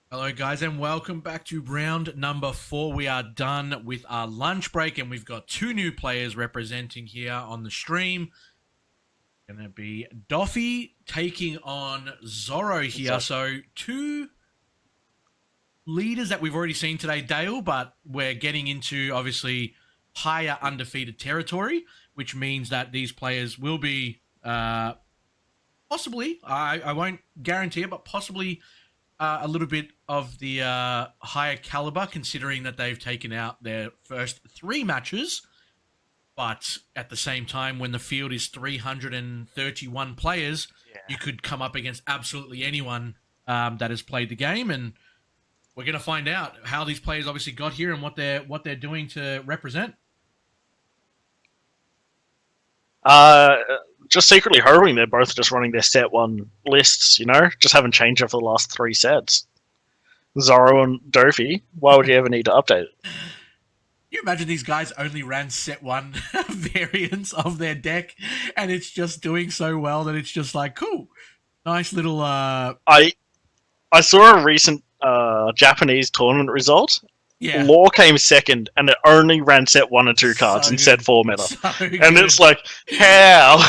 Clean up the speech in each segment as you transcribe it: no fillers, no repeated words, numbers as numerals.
Hello, guys, and welcome back to round number 4. We are done with our lunch break, and we've got two new players representing here on the stream. Going to be Doffy taking on Zoro here. So, two leaders that we've already seen today, Dale, but we're getting into obviously higher undefeated territory, which means that these players will be possibly, I won't guarantee it, but possibly a little bit of the higher caliber, considering that they've taken out their first 3 matches. But at the same time, when the field is 331 players, you could come up against absolutely anyone that has played the game, and we're going to find out how these players obviously got here and what they're doing to represent. Just secretly hoping they're both just running their set 1 lists, just haven't changed it for the last 3 sets. Zoro and Doffy, why would you ever need to update it? You imagine these guys only ran set 1 variants of their deck, and it's just doing so well that it's just like, cool, nice little. I saw a recent Japanese tournament result. Yeah. Law came second, and it only ran set 1 and 2 cards in set 4 meta. And it's like, how?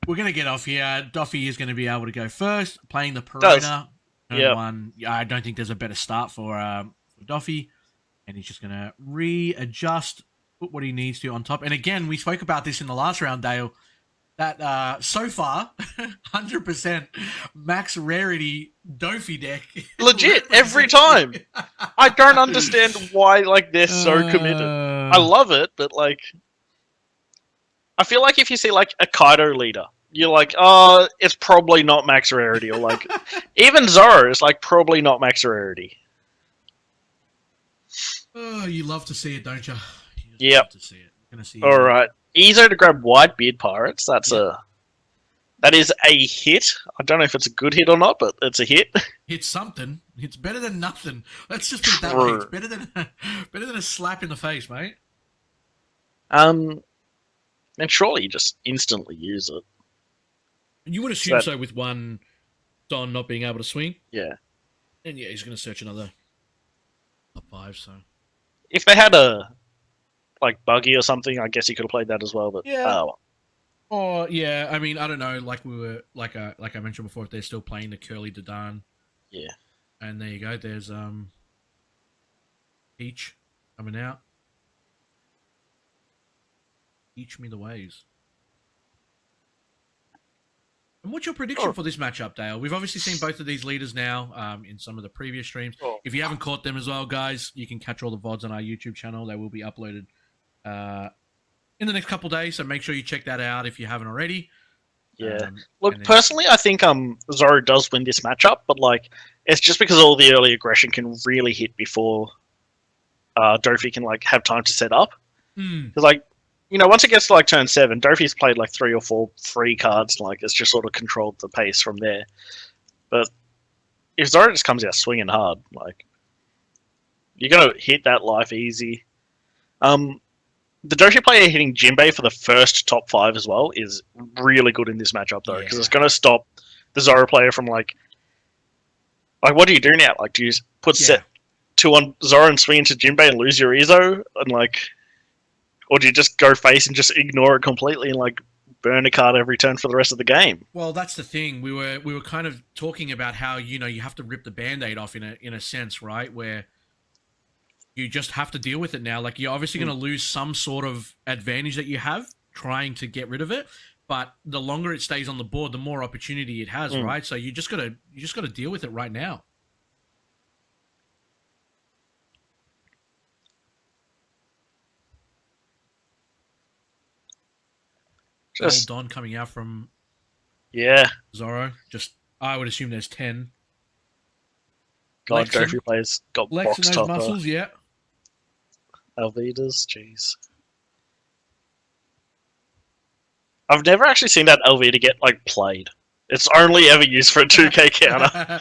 We're going to get off here. Doffy is going to be able to go first, playing the Perona. One. I don't think there's a better start for Doffy. And he's just going to readjust, put what he needs to on top. And again, we spoke about this in the last round, Dale, that so far, 100% max rarity Doffy deck. Legit, every time. I don't understand why they're so committed. I love it, but I feel like if you see a Kaido leader, you're like, oh, it's probably not max rarity. Or even Zoro is probably not max rarity. Oh, you love to see it, don't you? Yep. Love to see it. Gonna see all right. Easier to grab Whitebeard Pirates. That is a hit. I don't know if it's a good hit or not, but it's a hit. It's something. It's better than nothing. Let's just put it that way. It's better than a slap in the face, mate. And surely you just instantly use it. You would assume so with one Don not being able to swing. Yeah. And yeah, he's going to search another top 5. So if they had a buggy or something, I guess he could have played that as well. But yeah. Oh yeah, I mean, I don't know. Like I mentioned before, if they're still playing the Curly Dadan. Yeah. And there you go. There's Peach coming out. Teach me the ways. And what's your prediction for this matchup, Dale? We've obviously seen both of these leaders now in some of the previous streams. If you haven't caught them as well, guys, you can catch all the VODs on our YouTube channel. They will be uploaded in the next couple of days, so make sure you check that out if you haven't already. Yeah. Look, personally, I think Zoro does win this matchup, but it's just because all the early aggression can really hit before Doffy can have time to set up. Because once it gets to turn 7, Doffy's played 3 or 4 free cards. It's just sort of controlled the pace from there. But if Zoro just comes out swinging hard, you're gonna hit that life easy. The Doffy player hitting Jinbei for the first top 5 as well is really good in this matchup though, because it's gonna stop the Zoro player from what do you do now? Do you put set 2 on Zoro and swing into Jinbei and lose your Izo and or do you just go face and just ignore it completely and burn a card every turn for the rest of the game? Well, that's the thing. We were kind of talking about how you have to rip the Band-Aid off in a sense, right? Where you just have to deal with it now. You're obviously going to lose some sort of advantage that you have trying to get rid of it, but the longer it stays on the board, the more opportunity it has, right? So you just gotta deal with it right now. Old Don coming out from Zoro. I would assume there's 10. God, Doffy players got Lex box and those muscles, yeah. Alvidas, jeez. I've never actually seen that Alvida get played. It's only ever used for a 2k counter.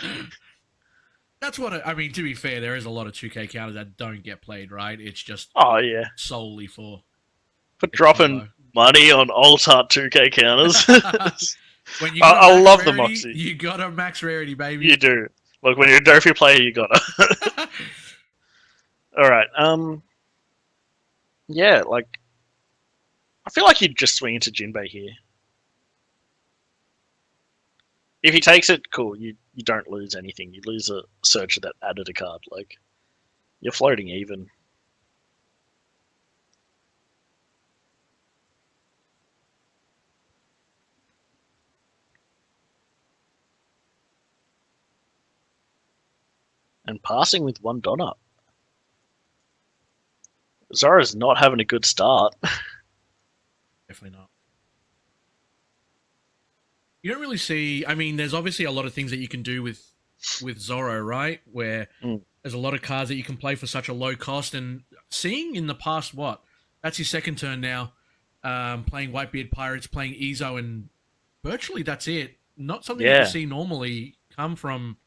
That's what I mean. To be fair, there is a lot of 2k counters that don't get played, right? It's just solely for dropping money on alt-art 2k counters. I love the Moxie. You got a max rarity, baby. You do. Look, when you're a Doffy player, you gotta. All right. Yeah, like I feel like you'd just swing into Jinbei here. If he takes it, cool. You don't lose anything. You lose a searcher that added a card. Like you're floating even. And passing with one Donna. Zoro's not having a good start. Definitely not. You don't really see. I mean, there's obviously a lot of things that you can do with Zoro, right? Where there's a lot of cards that you can play for such a low cost. And seeing in the past, that's his second turn now, playing Whitebeard Pirates, playing Ezo, and virtually that's it. Not something you can see normally come from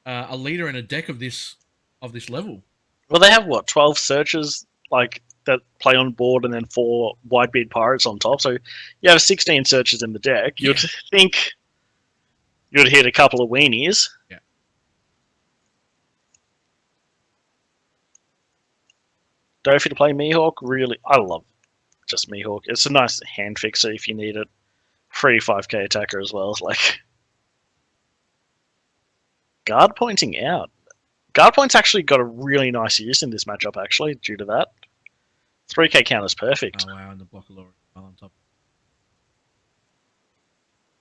a leader in a deck of this level. Well, they have what 12 searches like that play on board, and then 4 Whitebeard Pirates on top. So you have 16 searches in the deck. You'd think you'd hit a couple of weenies. Yeah. Doffy to play Mihawk, really, I love just Mihawk. It's a nice hand fixer if you need it. Free 5k attacker as well. Like guard pointing out. Guard point's actually got a really nice use in this matchup, actually, due to that. 3k counter's perfect. Oh wow, and the block of on top.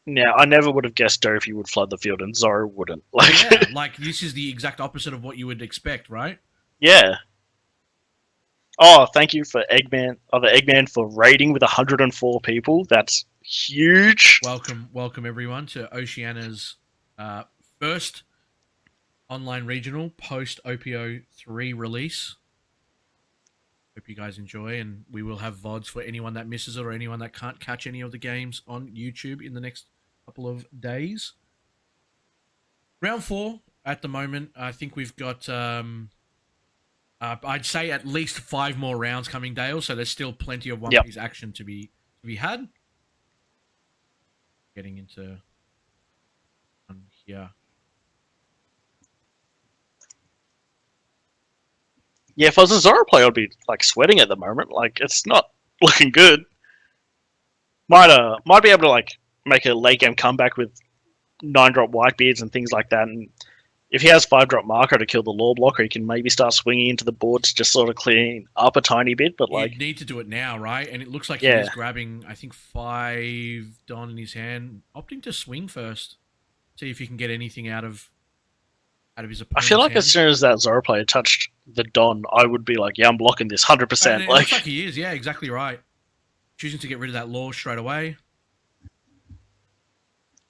Now, I never would have guessed Doffy would flood the field and Zoro wouldn't. Like, yeah, like this is the exact opposite of what you would expect, right? Yeah. Oh, thank you for Eggman for raiding with 104 people. That's huge. Welcome everyone to Oceania's first online regional post OPO 3 release. Hope you guys enjoy, and we will have VODs for anyone that misses it or anyone that can't catch any of the games on YouTube in the next couple of days. Round 4 at the moment. I think we've got I'd say at least 5 more rounds coming, Dale, so there's still plenty of One Piece action to be had. Getting into here. Yeah, if I was a Zoro player, I'd be like sweating at the moment. Like it's not looking good. Might be able to like make a late game comeback with 9-drop Whitebeards and things like that. And if he has 5-drop Marco to kill the Law Blocker, he can maybe start swinging into the board to just sort of clean up a tiny bit. But like, you need to do it now, right? And it looks like he's grabbing, I think, 5 Don in his hand, opting to swing first. See if he can get anything out of his opponent's I feel like hand. as soon as that Zoro player touched the Don, I would be like, yeah, I'm blocking this 100%. It looks like he is, yeah, exactly right. Choosing to get rid of that Law straight away.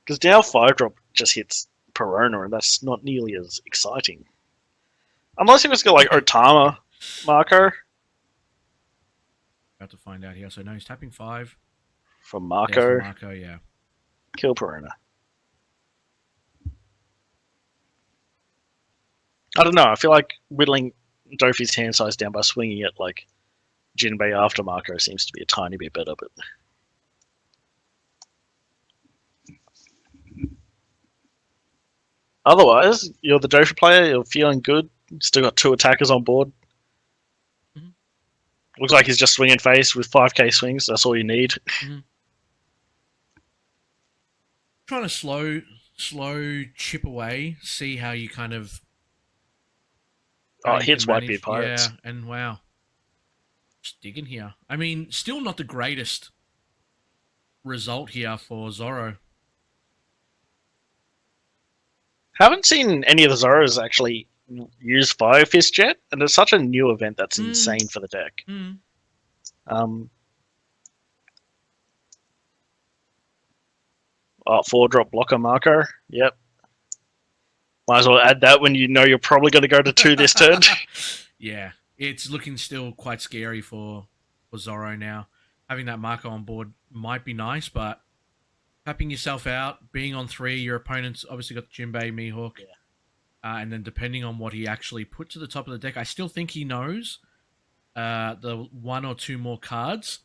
Because now 5-drop just hits Perona, and that's not nearly as exciting. Unless he was got like Otama Marco. About to find out here. So no, he's tapping 5. For Marco. Marco, yeah. Kill Perona. I don't know. I feel like whittling Doffy's hand size down by swinging it like Jinbei after Marco seems to be a tiny bit better, but otherwise, you're the Doffy player, you're feeling good, still got 2 attackers on board. Mm-hmm. Looks like he's just swinging face with 5k swings, that's all you need. Mm-hmm. Trying to slow chip away, see how you kind of... Oh, it hits Whitebeard Pirates. Yeah, and wow. Just digging here. I mean, still not the greatest result here for Zoro. Haven't seen any of the Zoros actually use Fire Fist yet, and it's such a new event that's insane for the deck. Mm. 4-drop blocker Marco. Yep. Might as well add that when you know you're probably going to go to 2 this turn. Yeah, it's looking still quite scary for Zoro now. Having that Marco on board might be nice, but tapping yourself out, being on 3, your opponent's obviously got the Jinbei, Mihawk. Yeah. And then depending on what he actually put to the top of the deck, I still think he knows the 1 or 2 more cards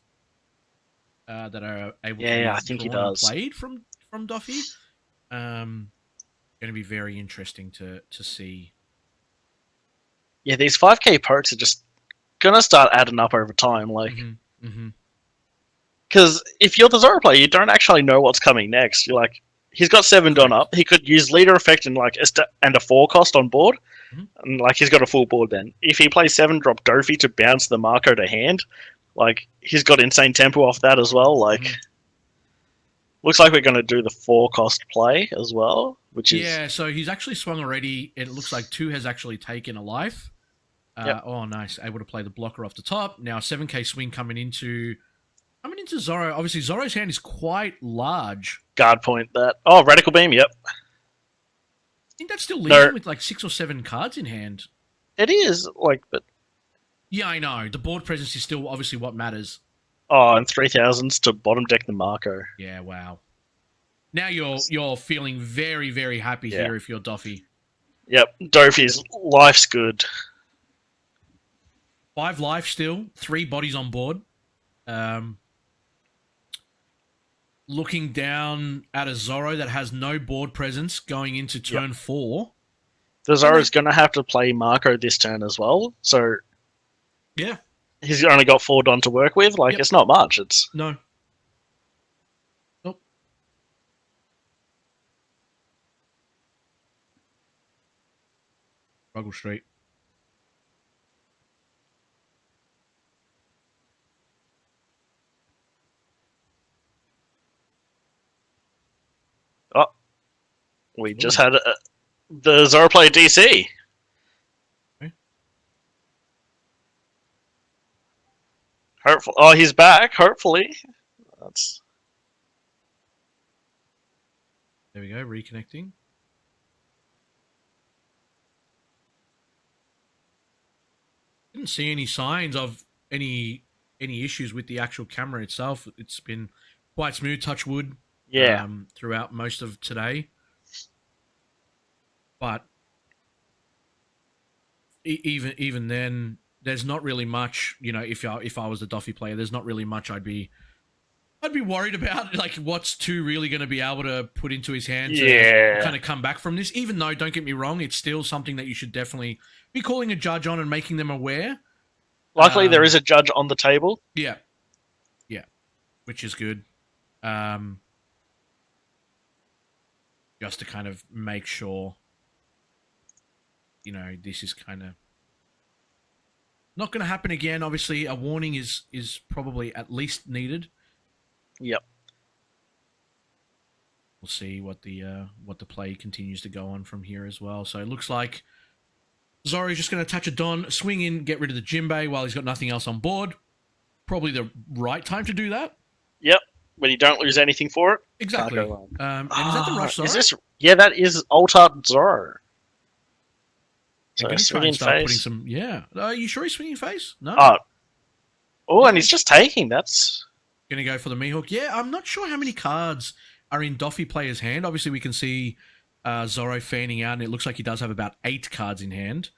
that are able to be I think he does. played from Doffy. Going to be very interesting to see. Yeah, these 5k pokes are just gonna start adding up over time. Like, because if you're the Zoro player, you don't actually know what's coming next. You're like, he's got 7 done up. He could use leader effect and like and a 4 cost on board, and like he's got a full board. Then if he plays 7 drop Doffy to bounce the Marco to hand, like he's got insane tempo off that as well. Like, looks like we're gonna do the 4 cost play as well, which is So he's actually swung already. It looks like 2 has actually taken a life. Oh, nice! Able to play the blocker off the top. Now 7k swing coming into Zoro. Obviously, Zoro's hand is quite large. guard point that. Oh, radical beam. Yep. I think that still leaves him with like 6 or 7 cards in hand. It is like, but yeah, I know the board presence is still obviously what matters. Oh, and 3000s to bottom deck the Marco. Yeah, wow. Now you're feeling very, very happy here if you're Doffy. Yep, Doffy's life's good. 5 life still, 3 bodies on board. Looking down at a Zoro that has no board presence going into turn 4. The Zoro's going to have to play Marco this turn as well, so yeah, he's only got 4 done to work with. Like, it's not much. It's no. Nope. Struggle Street. Oh, we just had the Zoro play DC. Okay. Hopefully, oh, he's back. Hopefully, that's. There we go. Reconnecting. Didn't see any signs of any issues with the actual camera itself. It's been quite smooth, touch wood. Yeah. Throughout most of today. But even then, there's not really much. You know, if I was the Doffy player, there's not really much I'd be worried about. Like, what's 2 really going to be able to put into his hand to kind of come back from this? Even though, don't get me wrong, it's still something that you should definitely be calling a judge on and making them aware. Luckily, there is a judge on the table. Yeah, which is good. Just to kind of make sure, you know, this is kind of not going to happen again. Obviously, a warning is probably at least needed. Yep. We'll see what the play continues to go on from here as well. So it looks like Zoro's just going to touch a Don, swing in, get rid of the Jinbei while he's got nothing else on board. Probably the right time to do that. Yep. When you don't lose anything for it. Exactly. And is that the rush Zoro? Is this? Yeah, that is Alt-Art Zoro. So swinging face. Putting some, are you sure he's swinging face? No. And he's just taking. That's going to go for the Mihawk. Yeah, I'm not sure how many cards are in Doffy player's hand. Obviously, we can see Zoro fanning out, and it looks like he does have about 8 cards in hand.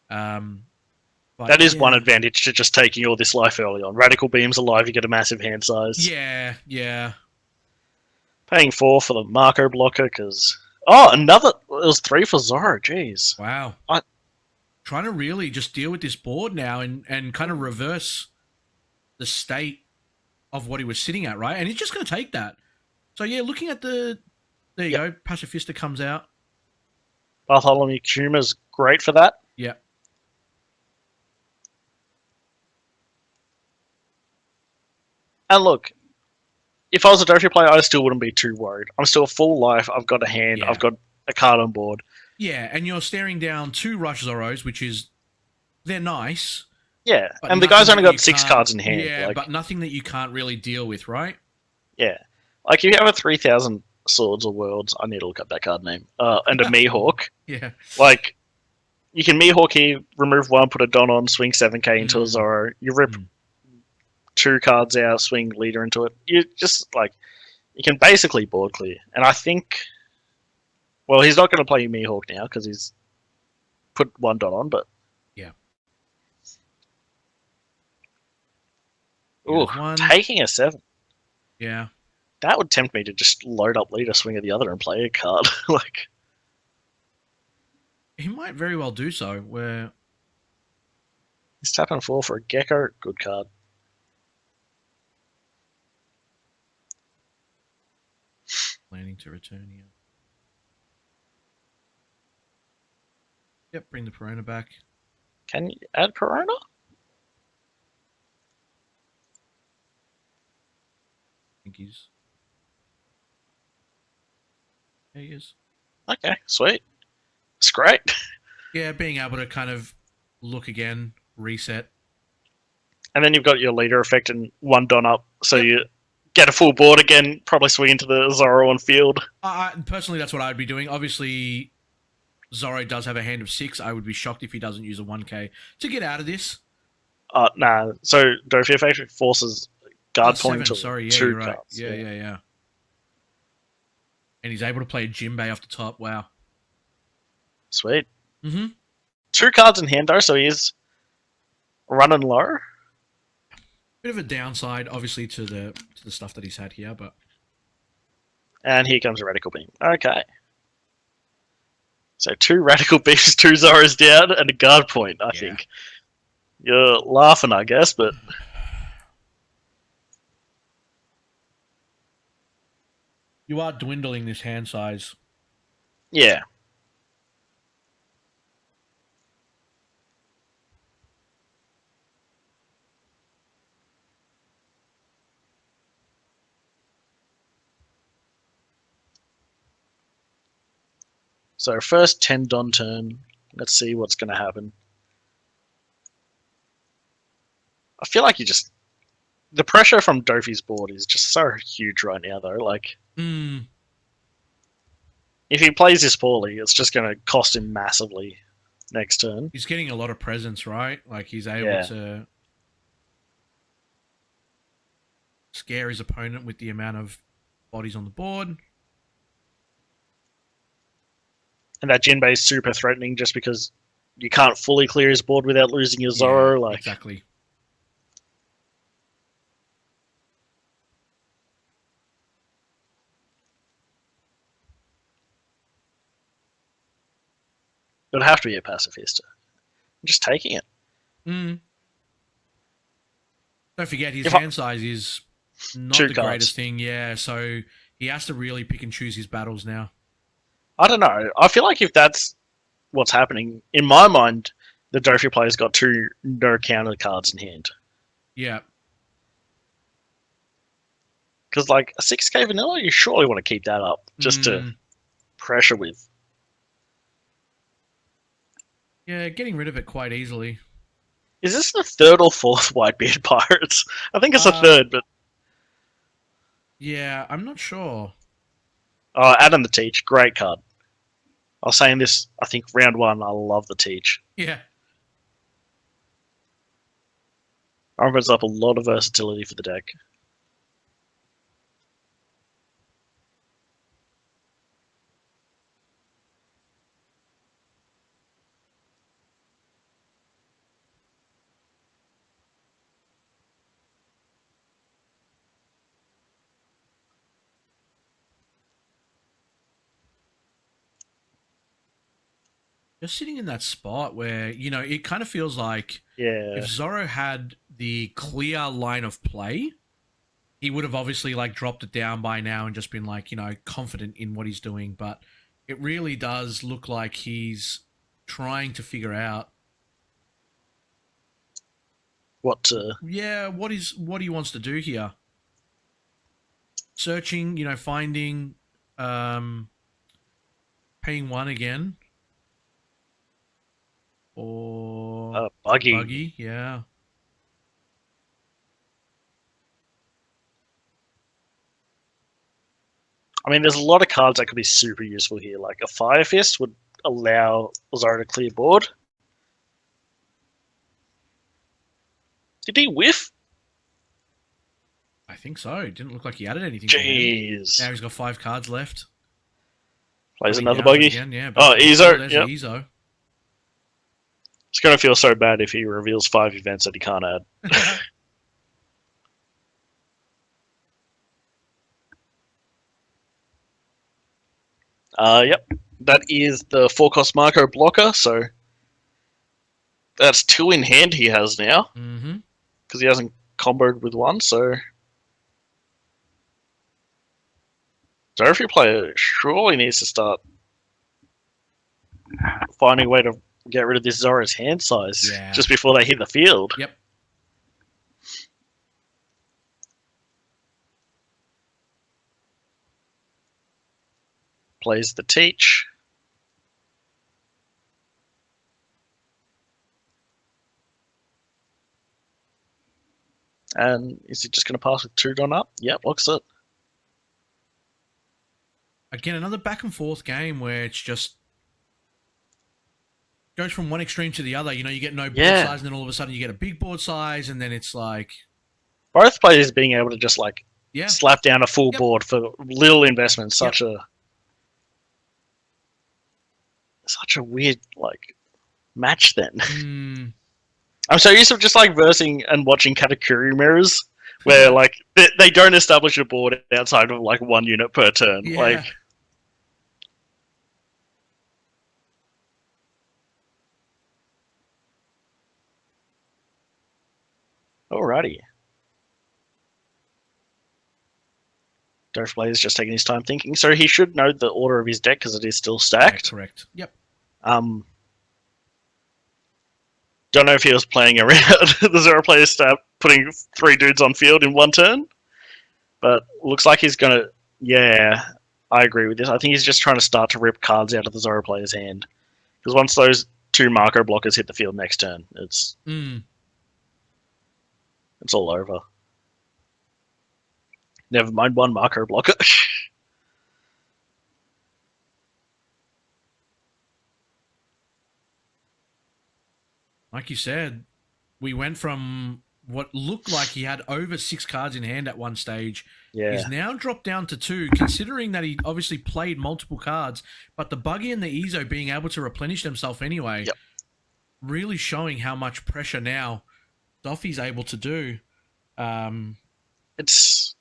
That is one advantage to just taking all this life early on. Radical Beam's alive, you get a massive hand size. Yeah. Paying 4 for the Marco blocker, because... Oh, another... It was 3 for Zoro, jeez. Wow. Trying to really just deal with this board now and kind of reverse the state of what he was sitting at, right? And he's just going to take that. So, yeah, looking at the... There you go. Pacifista comes out. Bartholomew Kuma's great for that. Yeah. And look, if I was a Doffy player, I still wouldn't be too worried. I'm still full life. I've got a hand. I've got a card on board. Yeah, and you're staring down 2 Rush Zoros, which is... They're nice. Yeah, and the guy's only got 6 cards in hand. Yeah, but nothing that you can't really deal with, right? Yeah. Like, if you have a 3000 Swords or Worlds, I need to look up that card name, and a Mihawk. Yeah. Like, you can Mihawk here, remove 1, put a Don on, swing 7k into a Zoro. You rip 2 cards out, swing leader into it. You just, like, you can basically board clear. And I think, well, he's not going to play Mihawk now because he's put 1 dot on, but. Yeah. Ooh, taking a 7. Yeah. That would tempt me to just load up leader, swing at the other, and play a card. Like, He might very well do so. Where He's tapping 4 for a Gecko. Good card. planning to return here. Yep, bring the Perona back. Can you add Perona? I think he's. There he is. Okay, sweet. It's great. Yeah, being able to kind of look again, reset. And then you've got your leader effect and 1 Don up, so Yep. you get a full board again, probably swing into the Zoro on field. Personally, that's what I'd be doing. Obviously, Zoro does have a hand of 6. I would be shocked if he doesn't use a 1k to get out of this. Nah, so Doffy effect forces guard point 7, to sorry, yeah, 2 you're right. cards. Yeah. And he's able to play a Jinbei off the top. Wow. Sweet. Mm-hmm. 2 cards in hand though, so he is running low. Bit of a downside, obviously, to the stuff that he's had here, but And here comes a Radical Beam. Okay. So 2 Radical Beams, 2 Zoros down, and a guard point, I think. You're laughing, I guess, but you are dwindling this hand size. yeah. So first 10 Don turn. Let's see what's going to happen. I feel like the pressure from Doffy's board is just so huge right now, though. Like, if he plays this poorly, it's just going to cost him massively next turn. He's getting a lot of presence, right? Like, he's able to scare his opponent with the amount of bodies on the board. And that Jinbei is super threatening just because you can't fully clear his board without losing your Zoro. Like, exactly. it would have to be a pacifista. I'm just taking it. Don't forget, his hand size is not 2 the cards. greatest thing. Yeah, so he has to really pick and choose his battles now. I don't know. I feel like if that's what's happening, in my mind, the Doffy player's got 2 no counter cards in hand. Yeah. Because, like, a 6k vanilla, you surely want to keep that up just to pressure with. Yeah, getting rid of it quite easily. Is this the 3rd or 4th Whitebeard Pirates? I think it's the 3rd, but... Yeah, I'm not sure. Oh, Adam the Teach, great card. I was saying this, I think, round 1, I love the Teach. Yeah. Opens up a lot of versatility for the deck. Just sitting in that spot where, it kind of feels like Yeah. if Zoro had the clear line of play, he would have obviously dropped it down by now and just been confident in what he's doing. But it really does look like he's trying to figure out what he wants to do here. Searching, finding, paying 1 again. Or Buggy. Yeah. I mean, there's a lot of cards that could be super useful here. Like a Fire Fist would allow Zoro to clear board. Did he whiff? I think so. It didn't look like he added anything. Jeez. Now he's got 5 cards left. Plays another Buggy. Again, yeah, Ezo. There's Yep. Ezo. It's going to feel so bad if he reveals 5 events that he can't add. Yep. that is the 4-cost Marco blocker, so that's 2 in hand he has now. Mm-hmm. Because he hasn't comboed with 1, so Doffy player surely needs to start finding a way to get rid of this Zoro's hand size just before they hit the field. Yep. Plays the teach. And is he just going to pass with 2 done up? Yep, looks it. Again, another back and forth game where it's just goes from one extreme to the other. You know, you get no board size, and then all of a sudden you get a big board size, and then it's like both players being able to just like slap down a full board for little investment. Such a weird like match. Then I'm so used to just like versing and watching Katakuri mirrors where like they don't establish a board outside of like 1 unit per turn. Like. Alrighty. Doffy player is just taking his time thinking, so he should know the order of his deck because it is still stacked. Yeah, correct. Yep. Don't know if he was playing around the Zoro player start putting 3 dudes on field in 1 turn, but looks like he's gonna. Yeah, I agree with this. I think he's just trying to start to rip cards out of the Zoro player's hand because once those 2 Marco blockers hit the field next turn, it's all over. Never mind 1 Marco blocker. Like you said, we went from what looked like he had over 6 cards in hand at one stage. Yeah. He's now dropped down to 2, considering that he obviously played multiple cards, but the Buggy and the Ezo being able to replenish themselves anyway, really showing how much pressure now Doffy's able to do. It's.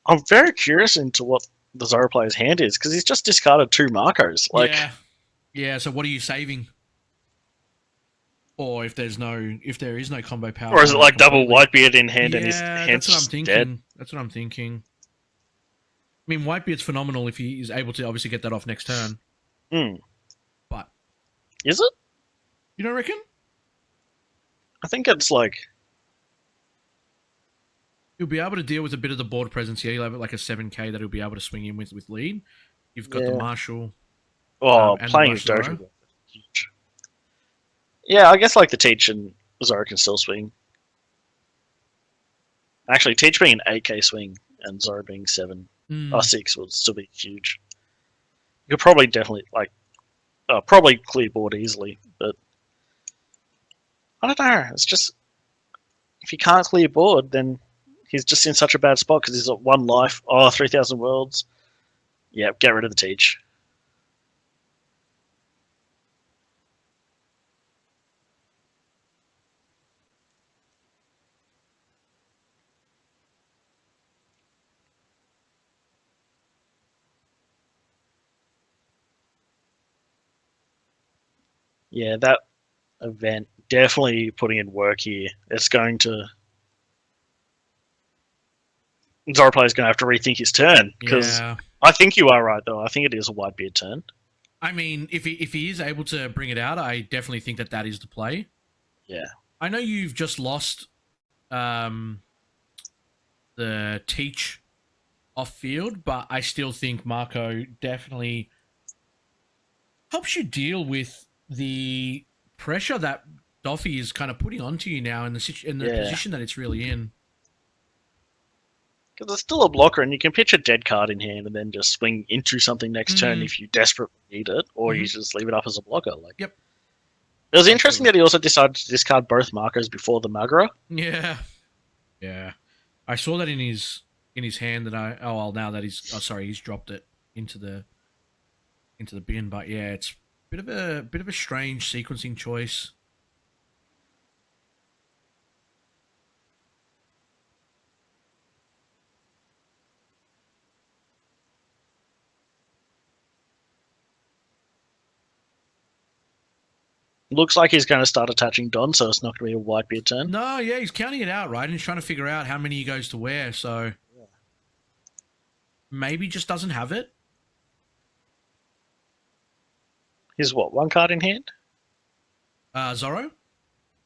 I'm very curious into what the Zoro player's hand is because he's just discarded 2 Marcos. Like, yeah. So what are you saving? Or if there is no combo power, or is it like double Whitebeard in hand and his hand's that's what I'm thinking. dead? That's what I'm thinking. I mean, Whitebeard's phenomenal if he is able to obviously get that off next turn. But is it? You don't reckon? I think it's like he'll be able to deal with a bit of the board presence here. He'll have like a 7k that he'll be able to swing in with lead. You've got the Marshall. Playing with Doffy. Yeah, I guess like the Teach and Zoro can still swing. Actually, Teach being an 8k swing and Zoro being 7 or 6 would still be huge. You could probably definitely like probably clear board easily, but I don't know. It's just if he can't clear board, then he's just in such a bad spot because he's at 1 life. 3,000 worlds. Yeah, get rid of the Teach. Yeah, that event definitely putting in work here. It's going to. Zoro player's going to have to rethink his turn because I think you are right though. I think it is a Whitebeard turn. I mean, if he is able to bring it out, I definitely think that is the play. Yeah. I know you've just lost the Teach off field, but I still think Marco definitely helps you deal with the pressure that Doffy is kind of putting onto you now in the position that it's really in. Because it's still a blocker, and you can pitch a dead card in hand and then just swing into something next turn if you desperately need it, or you just leave it up as a blocker. Like, It was interesting that he also decided to discard both Marcos before the Magra. Yeah. I saw that in his hand that now that he's dropped it into the bin, but yeah, it's a bit of a strange sequencing choice. Looks like he's going to start attaching Don, so it's not going to be a white beard turn. No, yeah, he's counting it out, right? And he's trying to figure out how many he goes to wear. So maybe just doesn't have it. He's what, one card in hand? Zoro?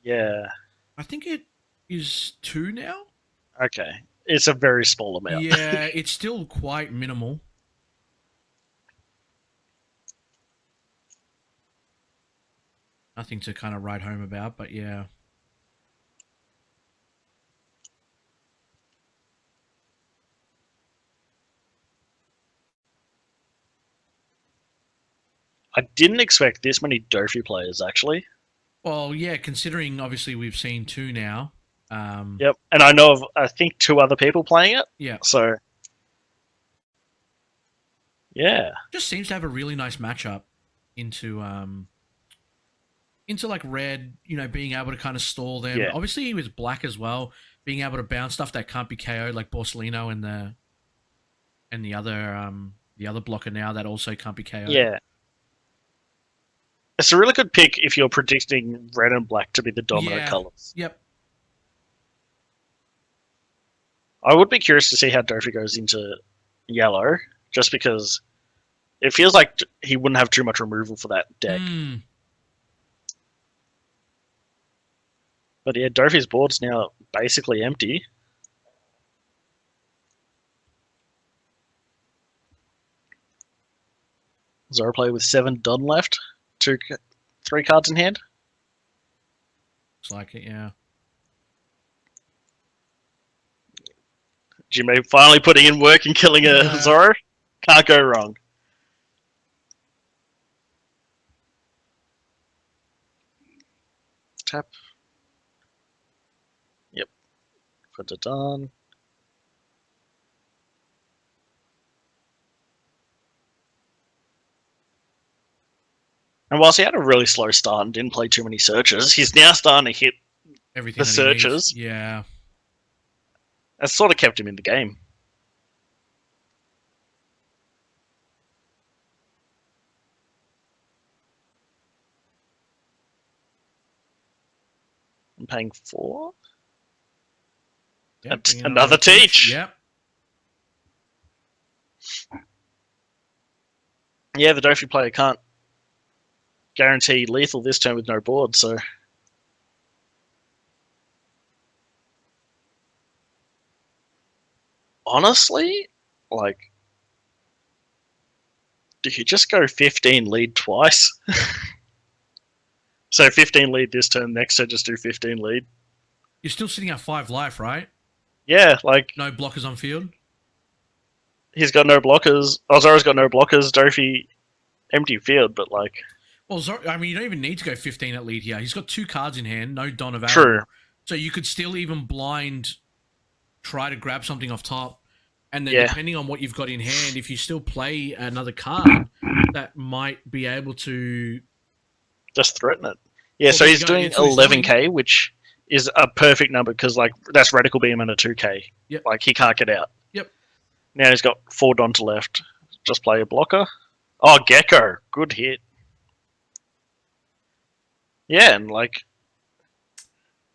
Yeah. I think it is 2 now. Okay. It's a very small amount. Yeah, it's still quite minimal. Nothing to kind of write home about, but yeah. I didn't expect this many Doffy players, actually. Well, yeah, considering obviously we've seen 2 now. Yep, and I know of, I think, 2 other people playing it. Yeah. So, yeah. Just seems to have a really nice matchup into like red, being able to kind of stall them. Yeah. Obviously, he was black as well, being able to bounce stuff that can't be KO'd, like Borsellino and the other blocker now that also can't be KO'd. Yeah. It's a really good pick if you're predicting red and black to be the dominant colours. Yep. I would be curious to see how Doffy goes into yellow, just because it feels like he wouldn't have too much removal for that deck. But yeah, Doffy's board's now basically empty. Zoro play with 7 done left, 3 cards in hand. Looks like it, yeah. Jimmy finally putting in work and killing a Zoro. Can't go wrong. Tap. Yep. Put it on. And whilst he had a really slow start and didn't play too many searches, he's now starting to hit Everything the searches. Yeah. That's sort of kept him in the game. I'm paying 4. Yep, Another teach. Yep. Yeah, the Doffy player can't guarantee lethal this turn with no board, so... Honestly, like... Do you just go 15 lead twice? So 15 lead this turn, next turn just do 15 lead. You're still sitting at 5 life, right? Yeah, like... No blockers on field? He's got no blockers. Zoro's got no blockers. Doffy, empty field, but like... Well, Zoro, I mean, you don't even need to go 15 at lead here. He's got 2 cards in hand, no Don available. True. So you could still even blind try to grab something off top. And then depending on what you've got in hand, if you still play another card, that might be able to... Just threaten it. Yeah, so he's doing 11k, which is a perfect number because like that's radical beam and a 2k. Yep. Like he can't get out. Yep. Now he's got 4 Don to left. Just play a blocker. Oh, Gecko. Good hit. Yeah, and like...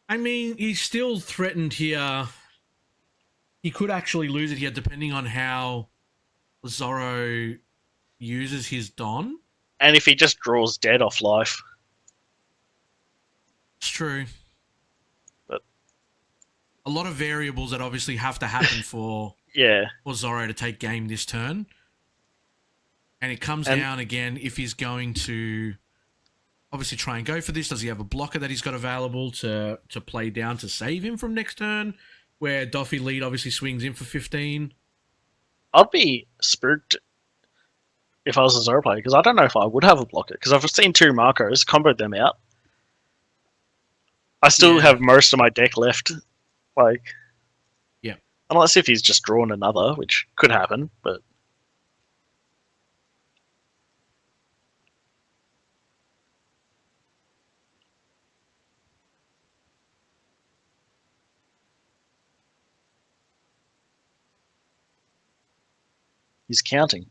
I mean, he's still threatened here. He could actually lose it here depending on how Zoro uses his Don. And if he just draws dead off life. It's true. But a lot of variables that obviously have to happen for for Zoro to take game this turn. And it comes down again if he's going to obviously try and go for this. Does he have a blocker that he's got available to play down to save him from next turn? Where Doffy lead obviously swings in for 15. I'd be spooked if I was a Zoro player because I don't know if I would have a blocker because I've seen 2 Marcos, comboed them out. I still have most of my deck left. Like, yeah. Unless if he's just drawn another, which could happen, but... He's counting.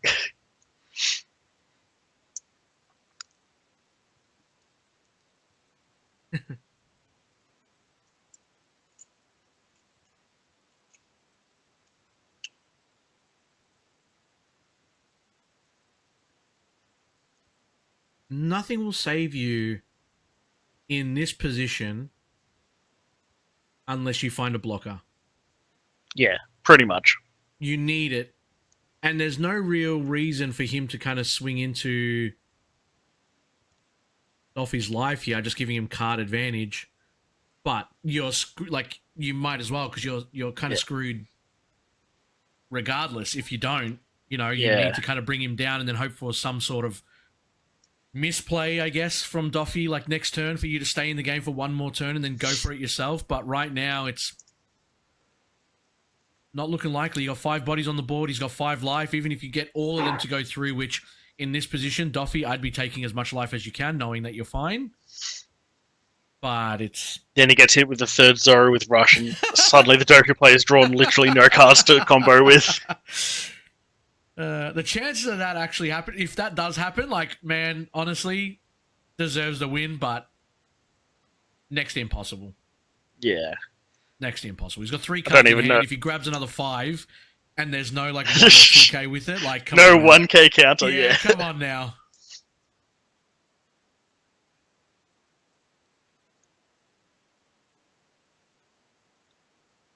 Nothing will save you in this position unless you find a blocker. Yeah, pretty much. You need it. And there's no real reason for him to kind of swing into Doffy's life here, just giving him card advantage. But you're like, you might as well, because you're kind of screwed regardless. If you don't, you need to kind of bring him down and then hope for some sort of misplay, I guess, from Doffy, like next turn for you to stay in the game for one more turn and then go for it yourself. But right now, it's not looking likely. You got 5 bodies on the board. He's got 5 life. Even if you get all of them to go through, which in this position, Doffy, I'd be taking as much life as you can, knowing that you're fine. But it's... Then he gets hit with the third Zoro with Rush, and suddenly the Doffy player's drawn literally no cards to combo with. The chances of that actually happen, if that does happen, like, man, honestly, deserves the win, but next to impossible. Yeah. Next to impossible. He's got 3 cards in hand. Know. If he grabs another 5 and there's no like 1 or 2k with it, like, come no on. 1k counter, yeah. Come on now.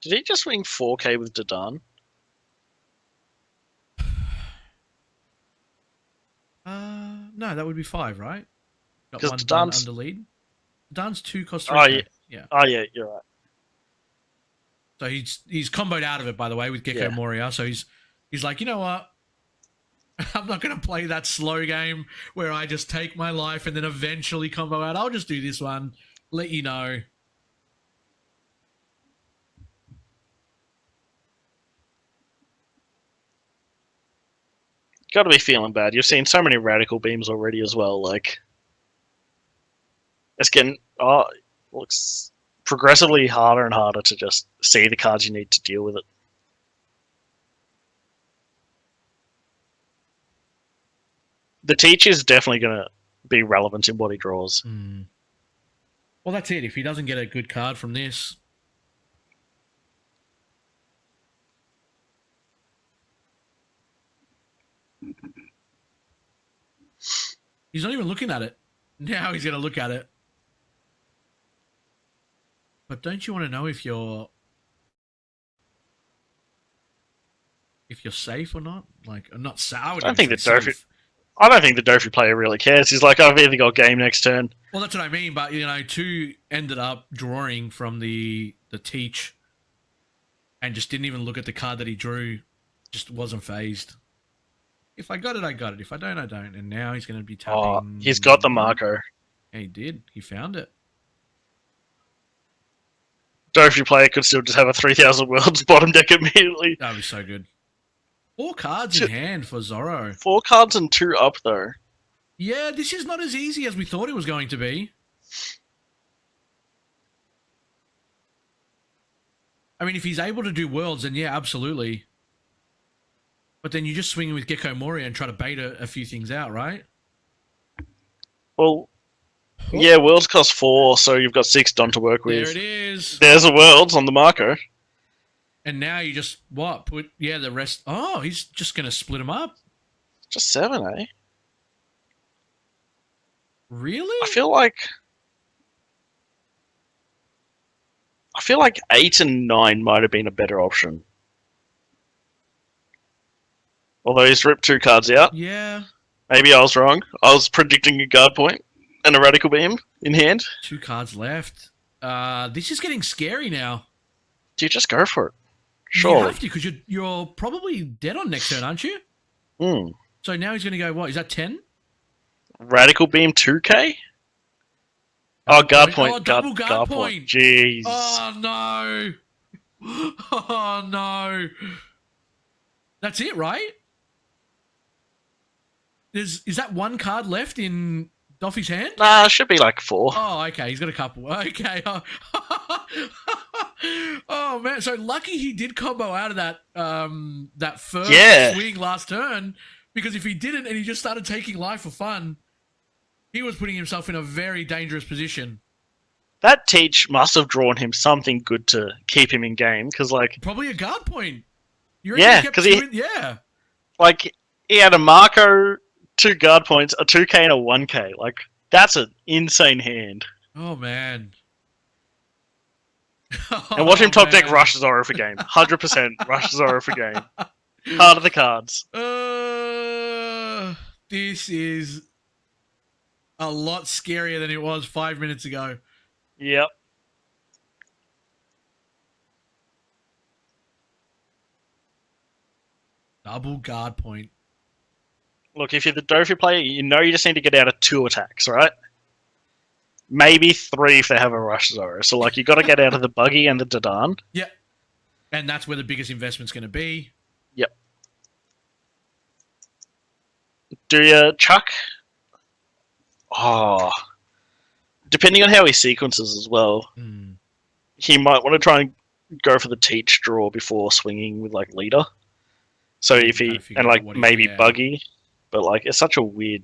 Did he just win 4k with Dadan? No, that would be 5, right? Got 1 Dadan's under lead. Dadan's 2 cost 3. Oh yeah. Oh yeah, you're right. So he's comboed out of it, by the way, with Gecko Moria. So he's like, you know what? I'm not going to play that slow game where I just take my life and then eventually combo out. I'll just do this one, let you know. Got to be feeling bad. You've seen so many radical beams already as well. Like, it's getting looks progressively harder and harder to just see the cards you need to deal with it. The teacher is definitely going to be relevant in what he draws. Well, that's it. If he doesn't get a good card from this, he's not even looking at it. Now he's going to look at it. But don't you want to know if you're safe or not? Like, I'm not safe. I don't think the Doffy player really cares. He's like, I've either got game next turn. Well, that's what I mean. But 2 ended up drawing from the teach, and just didn't even look at the card that he drew. Just wasn't phased. If I got it, I got it. If I don't, I don't. And now he's going to be tapping. Oh, he's got the marker. Yeah, he did. He found it. Doffy player could still just have a 3000 worlds bottom deck immediately. That would be so good. 4 cards in hand for Zoro. 4 cards and 2 up, though. Yeah, this is not as easy as we thought it was going to be. I mean, if he's able to do worlds, then yeah, absolutely. But then you just swing in with Gecko Moria and try to bait a few things out, right? Well, yeah, worlds cost 4, so you've got 6 done to work with. There it is. There's a worlds on the marker. And now you just, the rest. Oh, he's just going to split them up. Just 7, eh? Really? I feel like 8 and 9 might have been a better option. Although he's ripped 2 cards out. Yeah. Maybe I was wrong. I was predicting a guard point and a radical beam in hand. 2 cards left. This is getting scary now. Do you just go for it? Sure. You have to, because you're probably dead on next turn, aren't you? So now he's going to go, what? Is that 10? Radical beam 2k? Oh, guard point. Oh, double guard point. Jeez. Oh, no. Oh, no. That's it, right? Is that 1 card left in Doffy's hand? Nah, it should be like 4. Oh, okay. He's got a couple. Okay. Oh, man. So lucky he did combo out of that first swing last turn, because if he didn't and he just started taking life for fun, he was putting himself in a very dangerous position. that teach must have drawn him something good to keep him in game, because like Probably a guard point. You Yeah, kept 'cause he- two in- yeah. like he had a Marco, 2 guard points, a 2k and a 1k. Like that's an insane hand. Oh man. And watch him top deck man. rush Zoro for game. 100% rush Zoro for game. Heart of the cards. This is a lot scarier than it was 5 minutes ago. Yep. Double guard point. Look, if you're the Doffy player, you know you just need to get out of 2 attacks, right? Maybe 3 if they have a rush Zoro. So like you got to get out of the buggy and the Dadan. Yeah. And that's where the biggest investment's going to be. Yep. Do you chuck? Oh. Depending on how he sequences as well, he might want to try and go for the teach draw before swinging with like leader. So if he and like maybe buggy, but like it's such a weird.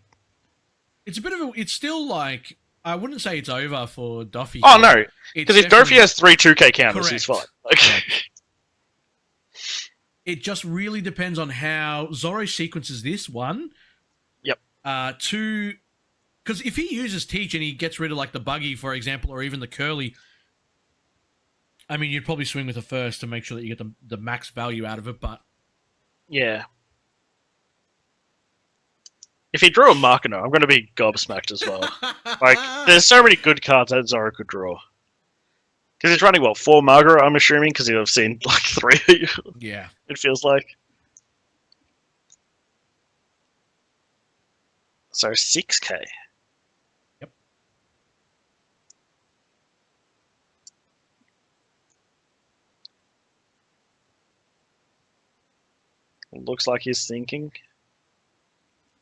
It's a bit of a. It's still like I wouldn't say it's over for Doffy. Oh no, because if Doffy has 3 2k counters, he's fine. Like, it just really depends on how Zoro sequences this one. Yep. Because if he uses teach and he gets rid of like the buggy, for example, or even the curly, I mean, you'd probably swing with the first to make sure that you get the max value out of it. But yeah. If he drew a Markino, I'm going to be gobsmacked as well. Like, there's so many good cards that Zoro could draw. Because he's running, 4 Margaret, I'm assuming, because he'll have seen, 3 of you. Yeah. It feels like. So, 6k. Yep. Looks like he's thinking.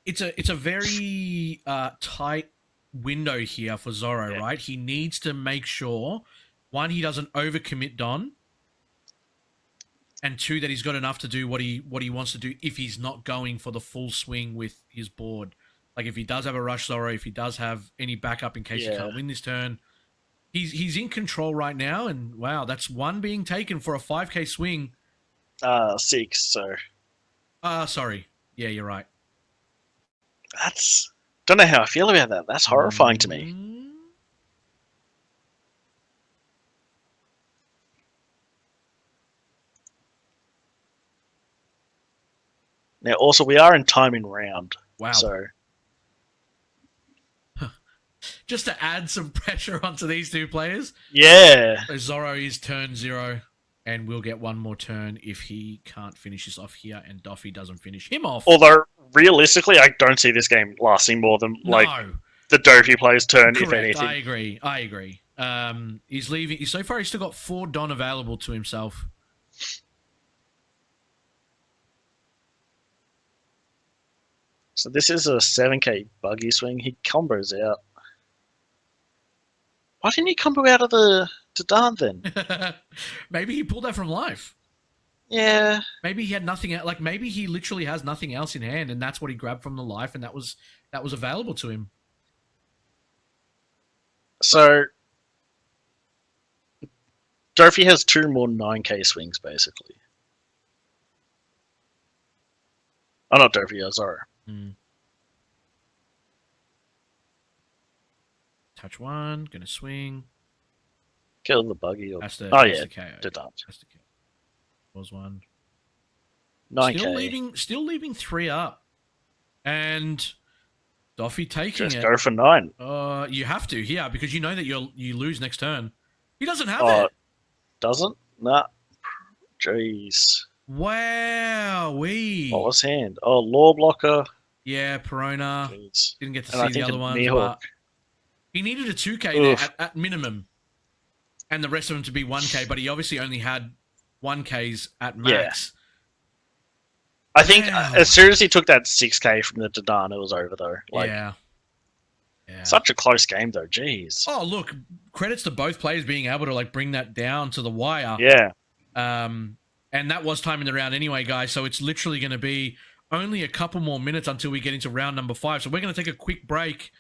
It's a very tight window here for Zoro, right? He needs to make sure, 1, he doesn't overcommit Don, and 2, that he's got enough to do what he wants to do if he's not going for the full swing with his board. Like if he does have a rush Zoro, if he does have any backup in case he can't win this turn, he's in control right now. And wow, that's 1 being taken for a 5k swing. 6. So. Sorry. Yeah, you're right. That's... Don't know how I feel about that. That's horrifying to me. Now, also, we are in timing round. Wow. So... Just to add some pressure onto these 2 players. Yeah. So Zoro is turn 0, and we'll get 1 more turn if he can't finish this off here, and Doffy doesn't finish him off. Although, realistically, I don't see this game lasting more than, the Doffy player's turn, Correct. if anything. I agree. He's leaving. So far, he's still got 4 Don available to himself. So this is a 7k buggy swing. He combos out. Why didn't he combo out of the Dadan then? Maybe he pulled that from life. Yeah. Maybe he had nothing else. Like maybe he literally has nothing else in hand, and that's what he grabbed from the life, and that was available to him. So Doffy has 2 more 9k swings basically. Oh, not Doffy, Zoro. Touch 1, gonna swing. Kill the buggy. Or... That's the KO. Dadan. That's the KO. Was 1. 9k. Still leaving 3 up, and Doffy taking Just it. go for 9. You have to, yeah, because you know that you lose next turn. He doesn't have it. Doesn't? Nah. Jeez. Wow. What was hand? Oh, Law Blocker. Yeah, Perona. Jeez. Didn't get to see the other ones, but he needed a 2k there at minimum, and the rest of them to be 1k, but he obviously only had 1ks at max. I think as soon as he took that 6k from the Dadan, it was over though. Yeah. Such a close game though. Jeez. Oh, look, credits to both players being able to bring that down to the wire. Yeah. And that was time in the round anyway, guys. So it's literally going to be only a couple more minutes until we get into round number 5. So we're going to take a quick break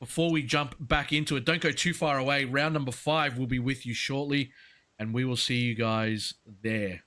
before we jump back into it, don't go too far away. Round number 5 will be with you shortly, and we will see you guys there.